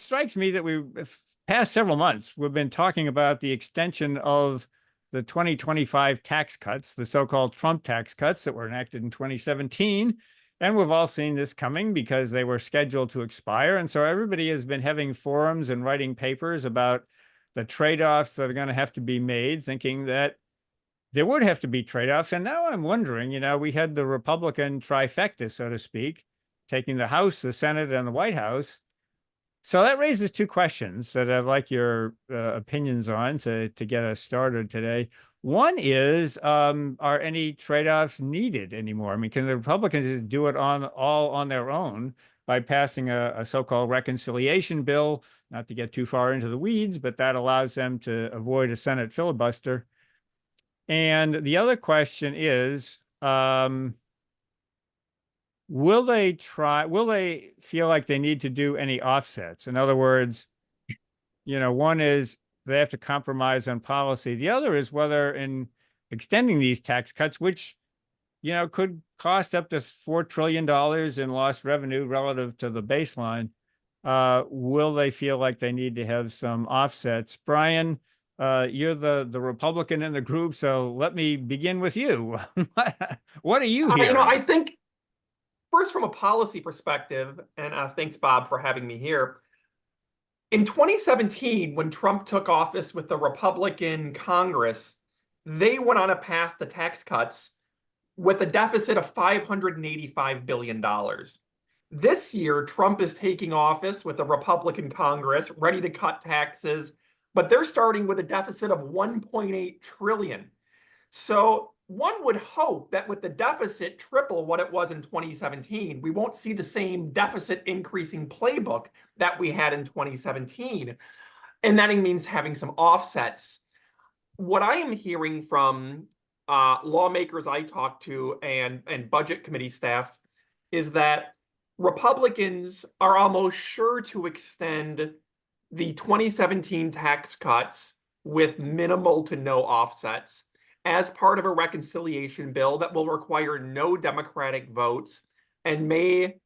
strikes me that past several months, we've been talking about the extension of the 2025 tax cuts, the so-called Trump tax cuts that were enacted in 2017. And we've all seen this coming because they were scheduled to expire. And so everybody has been having forums and writing papers about the trade-offs that are going to have to be made, thinking that there would have to be trade-offs. And now I'm wondering, we had the Republican trifecta, so to speak, taking the House, the Senate, and the White House. So that raises two questions that I'd like your opinions on to get us started today. One is, are any trade-offs needed anymore? I mean, can the Republicans just do it all on their own by passing a so-called reconciliation bill, not to get too far into the weeds, but that allows them to avoid a Senate filibuster? And the other question is, will they feel like they need to do any offsets? In other words, one is they have to compromise on policy. The other is whether in extending these tax cuts, which, could cost up to $4 trillion in lost revenue relative to the baseline, will they feel like they need to have some offsets? Brian, you're the Republican in the group, so let me begin with you. What are you hearing? I think first from a policy perspective, and thanks, Bob, for having me here. In 2017, when Trump took office with the Republican Congress, they went on a path to tax cuts with a deficit of $585 billion. This year, Trump is taking office with a Republican Congress ready to cut taxes, but they're starting with a deficit of $1.8 trillion. So one would hope that with the deficit triple what it was in 2017, we won't see the same deficit increasing playbook that we had in 2017. And that means having some offsets. What I am hearing from lawmakers I talk to and budget committee staff is that Republicans are almost sure to extend the 2017 tax cuts with minimal to no offsets as part of a reconciliation bill that will require no Democratic votes and may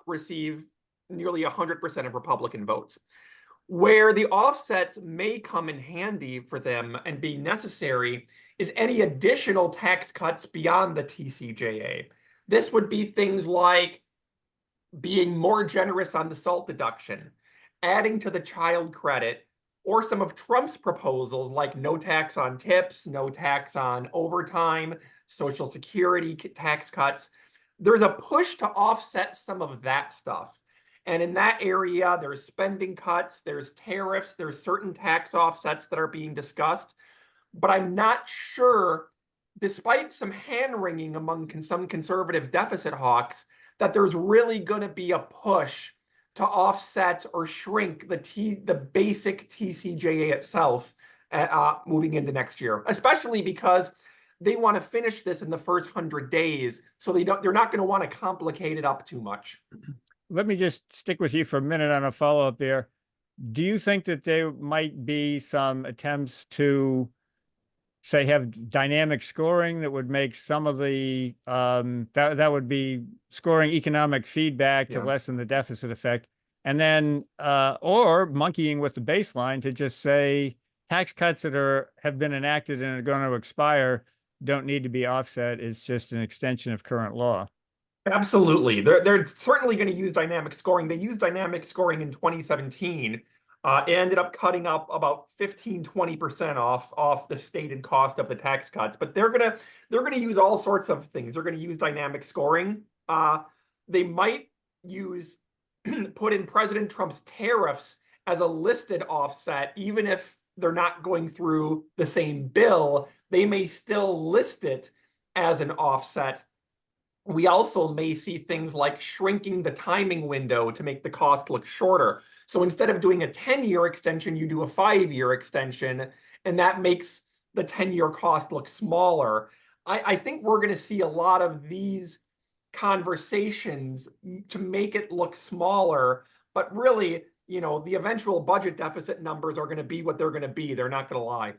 receive nearly 100% of Republican votes. Where the offsets may come in handy for them and be necessary is any additional tax cuts beyond the TCJA. This would be things like being more generous on the SALT deduction, adding to the child credit, or some of Trump's proposals like no tax on tips, no tax on overtime, Social Security tax cuts. There's a push to offset some of that stuff. And in that area, there's spending cuts, there's tariffs, there's certain tax offsets that are being discussed. But I'm not sure, despite some hand-wringing among some conservative deficit hawks, that there's really going to be a push to offset or shrink the basic TCJA itself moving into next year, especially because they want to finish this in the first 100 days, so they're not going to want to complicate it up too much. Let me just stick with you for a minute on a follow-up there. Do you think that there might be some attempts to, say, have dynamic scoring that would make some of the that would be scoring economic feedback to lessen the deficit effect, and then or monkeying with the baseline to just say tax cuts that have been enacted and are going to expire don't need to be offset? It's just an extension of current law. Absolutely. They're certainly going to use dynamic scoring. They used dynamic scoring in 2017. It ended up cutting up about 15–20% off the stated cost of the tax cuts. But they're gonna use all sorts of things. They're going to use dynamic scoring. They might put in President Trump's tariffs as a listed offset, even if they're not going through the same bill. They may still list it as an offset. We also may see things like shrinking the timing window to make the cost look shorter. So instead of doing a 10-year extension, you do a 5-year extension, and that makes the 10-year cost look smaller. I think we're going to see a lot of these conversations to make it look smaller, but really, the eventual budget deficit numbers are going to be what they're going to be. They're not going to lie.